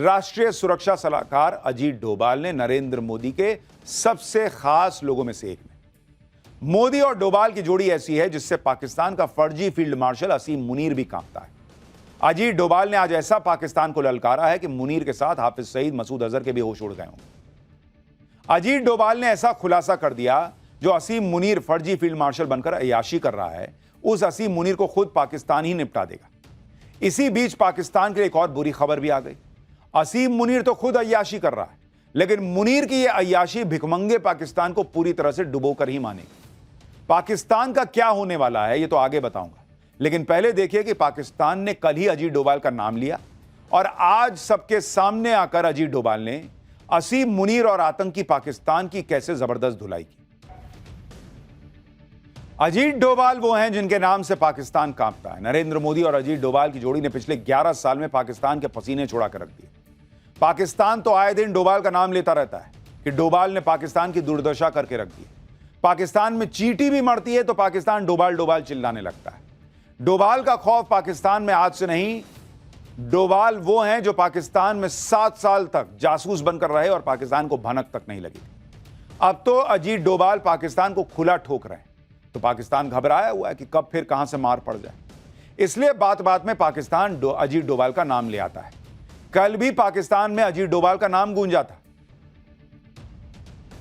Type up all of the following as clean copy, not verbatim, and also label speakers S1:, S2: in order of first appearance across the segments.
S1: राष्ट्रीय सुरक्षा सलाहकार अजीत डोभाल ने नरेंद्र मोदी के सबसे खास लोगों में से एक में मोदी और डोभाल की जोड़ी ऐसी है जिससे पाकिस्तान का फर्जी फील्ड मार्शल असीम मुनीर भी कांपता है। अजीत डोभाल ने आज ऐसा पाकिस्तान को ललकारा है कि मुनीर के साथ हाफिज सईद, मसूद अजहर के भी होश उड़ गए होंगे। अजीत डोभाल ने ऐसा खुलासा कर दिया जो असीम मुनीर फर्जी फील्ड मार्शल बनकर अय्याशी कर रहा है, उस असीम मुनीर को खुद पाकिस्तान ही निपटा देगा। इसी बीच पाकिस्तान के लिए एक और बुरी खबर भी आ गई। असीम मुनीर तो खुद अय्याशी कर रहा है, लेकिन मुनीर की यह अय्याशी भिखमंगे पाकिस्तान को पूरी तरह से डुबोकर ही मानेगी। पाकिस्तान का क्या होने वाला है ये तो आगे बताऊंगा, लेकिन पहले देखिए कि पाकिस्तान ने कल ही अजीत डोभाल का नाम लिया और आज सबके सामने आकर अजीत डोभाल ने असीम मुनीर और आतंकी पाकिस्तान की कैसे जबरदस्त धुलाई की। अजीत डोभाल वो हैं जिनके नाम से पाकिस्तान कांपता है। नरेंद्र मोदी और अजीत डोभाल की जोड़ी ने पिछले 11 साल में पाकिस्तान के पसीने छुड़ा कर रख दिए। पाकिस्तान तो आए दिन डोभाल का नाम लेता रहता है कि डोभाल ने पाकिस्तान की दुर्दशा करके रख दी। पाकिस्तान में चींटी भी मरती है तो पाकिस्तान डोभाल डोभाल चिल्लाने लगता है। डोभाल का खौफ पाकिस्तान में आज से नहीं, डोभाल वो हैं जो पाकिस्तान में 7 साल तक जासूस बनकर रहे और पाकिस्तान को भनक तक नहीं लगी। अब तो अजीत डोभाल पाकिस्तान को खुला ठोक रहे हैं, तो पाकिस्तान घबराया हुआ है कि कब फिर कहां से मार पड़ जाए। इसलिए बात बात में पाकिस्तान अजीत डोभाल का नाम ले आता है। कल भी पाकिस्तान में अजीत डोभाल का नाम गूंजा था।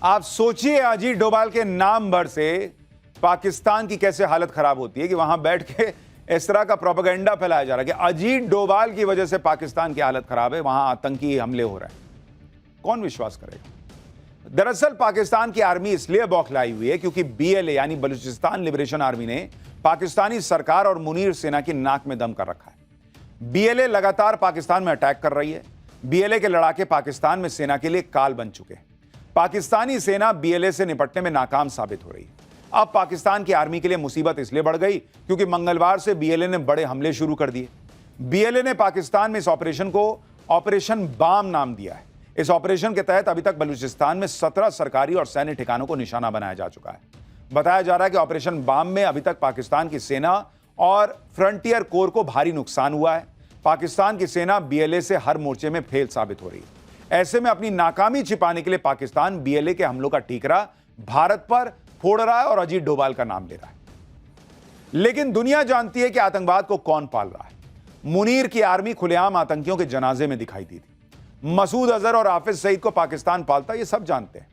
S1: आप सोचिए अजीत डोभाल के नाम भर से पाकिस्तान की कैसे हालत खराब होती है कि वहां बैठ के इस तरह का प्रोपेगेंडा फैलाया जा रहा है कि अजीत डोभाल की वजह से पाकिस्तान की हालत खराब है, वहां आतंकी हमले हो रहे हैं। कौन विश्वास करेगा? दरअसल पाकिस्तान की आर्मी इसलिए बौखलाई हुई है क्योंकि बीएलए यानी बलूचिस्तान लिबरेशन आर्मी ने पाकिस्तानी सरकार और मुनीर सेना की नाक में दम कर रखा है। बीएलए लगातार पाकिस्तान में अटैक कर रही है। बीएलए के लड़ाके पाकिस्तान में सेना के लिए काल बन चुके हैं। पाकिस्तानी सेना बीएलए से निपटने में नाकाम साबित हो रही है। अब पाकिस्तान की आर्मी के लिए मुसीबत इसलिए बढ़ गई क्योंकि मंगलवार से बीएलए ने बड़े हमले शुरू कर दिए। बीएलए ने पाकिस्तान में इस ऑपरेशन को ऑपरेशन बाम नाम दिया है। इस ऑपरेशन के तहत अभी तक बलूचिस्तान में 17 सरकारी और सैन्य ठिकानों को निशाना बनाया जा चुका है। बताया जा रहा है कि ऑपरेशन बाम में अभी तक पाकिस्तान की सेना और फ्रंटियर कोर को भारी नुकसान हुआ है। पाकिस्तान की सेना बीएलए से हर मोर्चे में फेल साबित हो रही है। ऐसे में अपनी नाकामी छिपाने के लिए पाकिस्तान बीएलए के हमलों का ठीकरा भारत पर फोड़ रहा है और अजीत डोभाल का नाम ले रहा है। लेकिन दुनिया जानती है कि आतंकवाद को कौन पाल रहा है। मुनीर की आर्मी खुलेआम आतंकियों के जनाजे में दिखाई दी थी। मसूद अजहर और हाफिज सईद को पाकिस्तान पालता है, ये सब जानते हैं।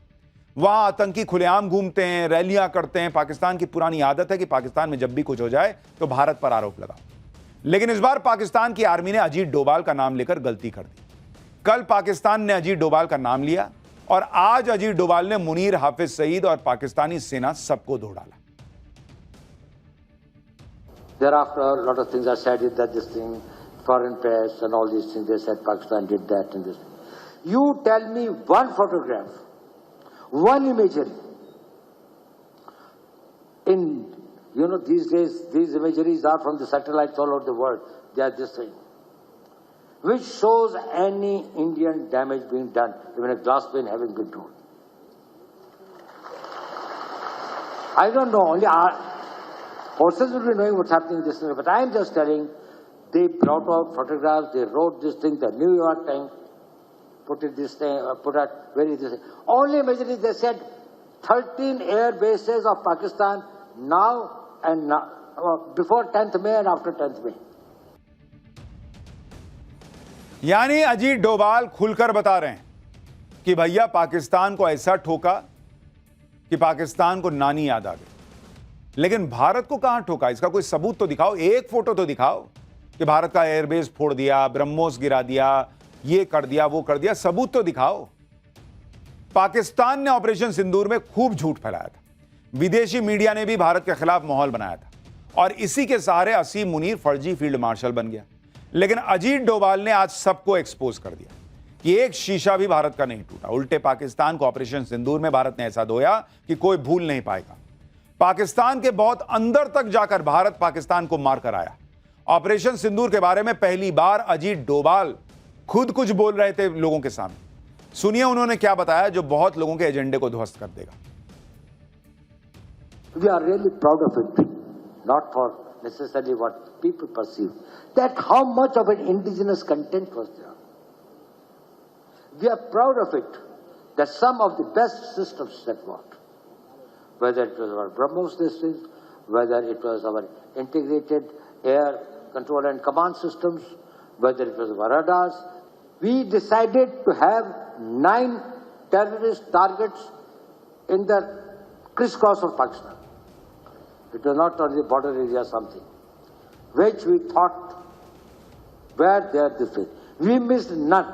S1: वहां आतंकी खुलेआम घूमते हैं, रैलियां करते हैं। पाकिस्तान की पुरानी आदत है कि पाकिस्तान में जब भी कुछ हो जाए तो भारत पर आरोप लगाओ। लेकिन इस बार पाकिस्तान की आर्मी ने अजीत डोभाल का नाम लेकर गलती कर दी। कल पाकिस्तान ने अजीत डोभाल का नाम लिया और आज अजीत डोभाल ने मुनीर, हाफिज सईद और पाकिस्तानी सेना सबको धो डाला।
S2: Thereafter, a lot of things are said that this thing, foreign press and all these things, they said Pakistan did that and this. You tell me one photograph, one imagery. In, these days, these imageries are from the satellites all over the world. They are this thing, which shows any Indian damage being done, even a glass pane having been torn. I don't know, only our forces will be knowing what's happening in this thing, but I am just telling, they brought out photographs, they wrote this thing, the New York Times put it this thing, put out very this thing. Only imagery, they said 13 air bases of Pakistan now and now, before 10th May and after 10th May.
S1: यानी अजीत डोभाल खुलकर बता रहे हैं कि भैया पाकिस्तान को ऐसा ठोका कि पाकिस्तान को नानी याद आ गई। लेकिन भारत को कहां ठोका, इसका कोई सबूत तो दिखाओ, एक फोटो तो दिखाओ कि भारत का एयरबेस फोड़ दिया, ब्रह्मोस गिरा दिया, ये कर दिया, वो कर दिया, सबूत तो दिखाओ। पाकिस्तान ने ऑपरेशन सिंदूर में खूब झूठ फैलाया था। विदेशी मीडिया ने भी भारत के खिलाफ माहौल बनाया था और इसी के सहारे असीम मुनीर फर्जी फील्ड मार्शल बन गया। लेकिन अजीत डोभाल ने आज सबको एक्सपोज कर दिया कि एक शीशा भी भारत का नहीं टूटा। उल्टे पाकिस्तान को ऑपरेशन सिंदूर में भारत ने ऐसा धोया कि कोई भूल नहीं पाएगा। पाकिस्तान के बहुत अंदर तक जाकर भारत पाकिस्तान को मार कर आया। ऑपरेशन सिंदूर के बारे में पहली बार अजीत डोभाल खुद कुछ बोल रहे थे लोगों के सामने। सुनिए उन्होंने क्या बताया जो बहुत लोगों के एजेंडे को ध्वस्त कर देगा।
S2: We are really proud of it, not for necessarily what people perceive, that how much of an indigenous content was there. We are proud of it, that some of the best systems that worked, whether it was our BrahMos district, whether it was our integrated air control and command systems, whether it was our radars, we decided to have 9 terrorist targets in the crisscross of Pakistan. It was not only the border area something, which we thought were there this way. We missed none.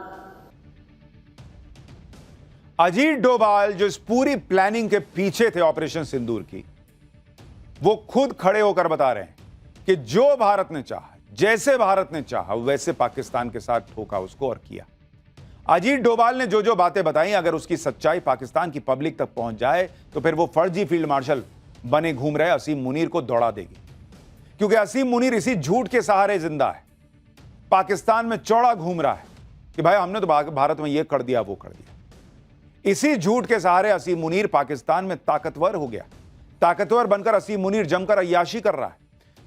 S1: Ajit Doval जो इस पूरी planning के पीछे थे operation सिंदूर की, वो खुद खड़े होकर बता रहे हैं कि जो भारत ने चाहा, जैसे भारत ने चाहा वैसे पाकिस्तान के साथ ठोका उसको और किया। अजीत डोभाल ने जो जो बातें बताई, अगर उसकी सच्चाई पाकिस्तान की पब्लिक तक पहुंच जाए तो फिर वो फर्जी फील्ड मार्शल बने घूम रहे असीम मुनीर को दौड़ा देगी, क्योंकि असीम मुनीर इसी झूठ के सहारे जिंदा है। पाकिस्तान में चौड़ा घूम रहा है कि भाई हमने तो भारत में ये कर दिया वो कर दिया। इसी झूठ के सहारे असीम मुनीर पाकिस्तान में ताकतवर हो गया। ताकतवर बनकर असीम मुनीर जमकर अय्याशी कर रहा है।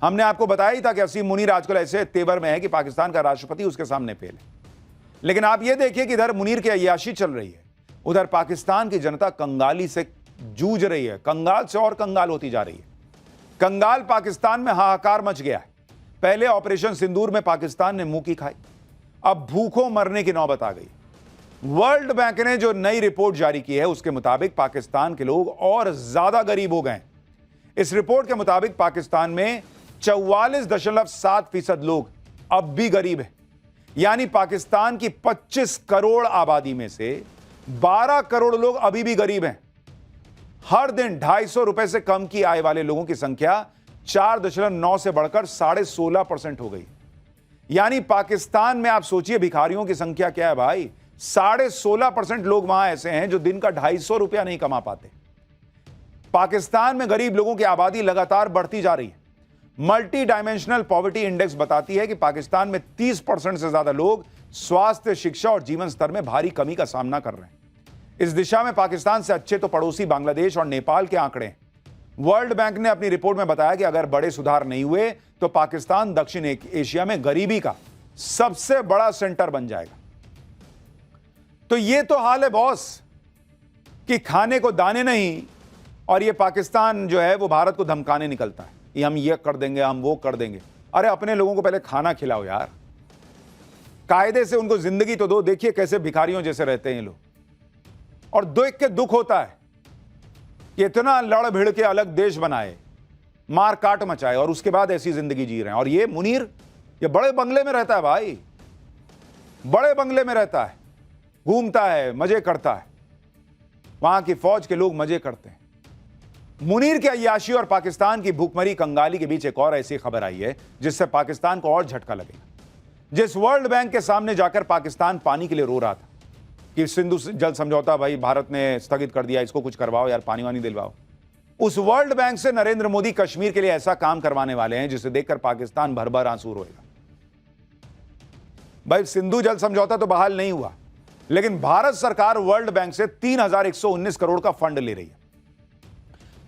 S1: हमने आपको बताया ही था कि असीम मुनीर आजकल ऐसे तेवर में है कि पाकिस्तान का राष्ट्रपति उसके सामने फेल है। लेकिन आप यह देखिए कि इधर मुनीर की अय्याशी चल रही है, उधर पाकिस्तान की जनता कंगाली से जूझ रही है, कंगाल से और कंगाल होती जा रही है। कंगाल पाकिस्तान में हाहाकार मच गया है। पहले ऑपरेशन सिंदूर में पाकिस्तान ने मुंह की खाई, अब भूखों मरने की नौबत आ गई। वर्ल्ड बैंक ने जो नई रिपोर्ट जारी की है उसके मुताबिक पाकिस्तान के लोग और ज्यादा गरीब हो गए। इस रिपोर्ट के मुताबिक पाकिस्तान में 44.7% लोग अब भी गरीब हैं। यानी पाकिस्तान की 25 करोड़ आबादी में से 12 करोड़ लोग अभी भी गरीब हैं। हर दिन 250 रुपए से कम की आय वाले लोगों की संख्या 4.9 से बढ़कर 16.5% हो गई। यानी पाकिस्तान में आप सोचिए भिखारियों की संख्या क्या है भाई, 16.5% लोग वहां ऐसे हैं जो दिन का 250 रुपया नहीं कमा पाते। पाकिस्तान में गरीब लोगों की आबादी लगातार बढ़ती जा रही है। मल्टी डायमेंशनल पॉवर्टी इंडेक्स बताती है कि पाकिस्तान में 30% से ज्यादा लोग स्वास्थ्य, शिक्षा और जीवन स्तर में भारी कमी का सामना कर रहे हैं। इस दिशा में पाकिस्तान से अच्छे तो पड़ोसी बांग्लादेश और नेपाल के आंकड़े हैं। वर्ल्ड बैंक ने अपनी रिपोर्ट में बताया कि अगर बड़े सुधार नहीं हुए तो पाकिस्तान दक्षिण एशिया में गरीबी का सबसे बड़ा सेंटर बन जाएगा। तो ये तो हाल है बॉस कि खाने को दाने नहीं, और ये पाकिस्तान जो है वो भारत को धमकाने निकलता है, ये हम ये कर देंगे, हम वो कर देंगे। अरे अपने लोगों को पहले खाना खिलाओ यार, कायदे से उनको जिंदगी तो दो। देखिए कैसे भिखारियों जैसे रहते हैं ये लोग, और देख के दुख होता है कि इतना लड़ भिड़ के अलग देश बनाए, मार काट मचाए, और उसके बाद ऐसी जिंदगी जी रहे हैं। और ये मुनीर ये बड़े बंगले में रहता है भाई, बड़े बंगले में रहता है, घूमता है, मजे करता है, वहां की फौज के लोग मजे करते हैं। मुनीर के अय्याशी और पाकिस्तान की भूखमरी कंगाली के बीच एक और ऐसी खबर आई है जिससे पाकिस्तान को और झटका लगेगा। जिस वर्ल्ड बैंक के सामने जाकर पाकिस्तान पानी के लिए रो रहा था कि सिंधु जल समझौता भाई भारत ने स्थगित कर दिया, इसको कुछ करवाओ यार, पानी वानी दिलवाओ, उस वर्ल्ड बैंक से नरेंद्र मोदी कश्मीर के लिए ऐसा काम करवाने वाले हैं जिसे देखकर पाकिस्तान भर भर आंसू रोएगा। भाई सिंधु जल समझौता तो बहाल नहीं हुआ, लेकिन भारत सरकार वर्ल्ड बैंक से 3,119 करोड़ का फंड ले रही है।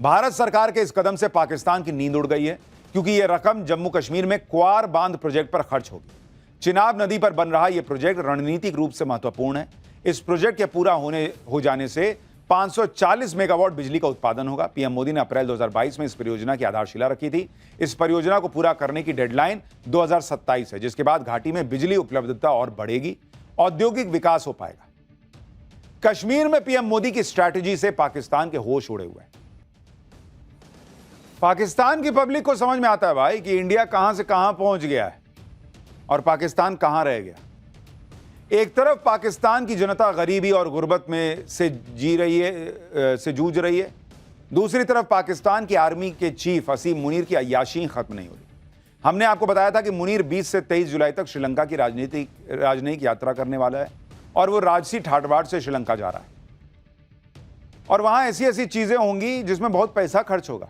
S1: भारत सरकार के इस कदम से पाकिस्तान की नींद उड़ गई है, क्योंकि यह रकम जम्मू कश्मीर में क्वार बांध प्रोजेक्ट पर खर्च होगी। चिनाब नदी पर बन रहा यह प्रोजेक्ट रणनीतिक रूप से महत्वपूर्ण है। इस प्रोजेक्ट के पूरा हो जाने से 540 मेगावाट बिजली का उत्पादन होगा। पीएम मोदी ने अप्रैल 2022 में इस परियोजना की आधारशिला रखी थी। इस परियोजना को पूरा करने की डेडलाइन 2027 है, जिसके बाद घाटी में बिजली उपलब्धता और बढ़ेगी, औद्योगिक विकास हो पाएगा। कश्मीर में पीएम मोदी की स्ट्रैटेजी से पाकिस्तान के होश उड़े हुए हैं। पाकिस्तान की पब्लिक को समझ में आता है भाई कि इंडिया कहां से कहां पहुंच गया है और पाकिस्तान कहां रह गया। एक तरफ पाकिस्तान की जनता गरीबी और गुर्बत में से जूझ रही है, दूसरी तरफ पाकिस्तान की आर्मी के चीफ असीम मुनीर की अय्याशी खत्म नहीं हो रही। हमने आपको बताया था कि मुनीर 20 से 23 जुलाई तक श्रीलंका की राजनयिक यात्रा करने वाला है, और वो राजसी ठाटबाट से श्रीलंका जा रहा है, और वहां ऐसी ऐसी चीजें होंगी जिसमें बहुत पैसा खर्च होगा।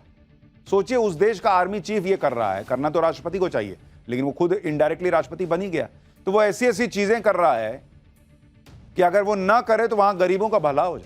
S1: सोचिए उस देश का आर्मी चीफ ये कर रहा है, करना तो राष्ट्रपति को चाहिए, लेकिन वो खुद इनडायरेक्टली राष्ट्रपति बन ही गया, तो वो ऐसी ऐसी चीजें कर रहा है कि अगर वो ना करे तो वहां गरीबों का भला हो जाए।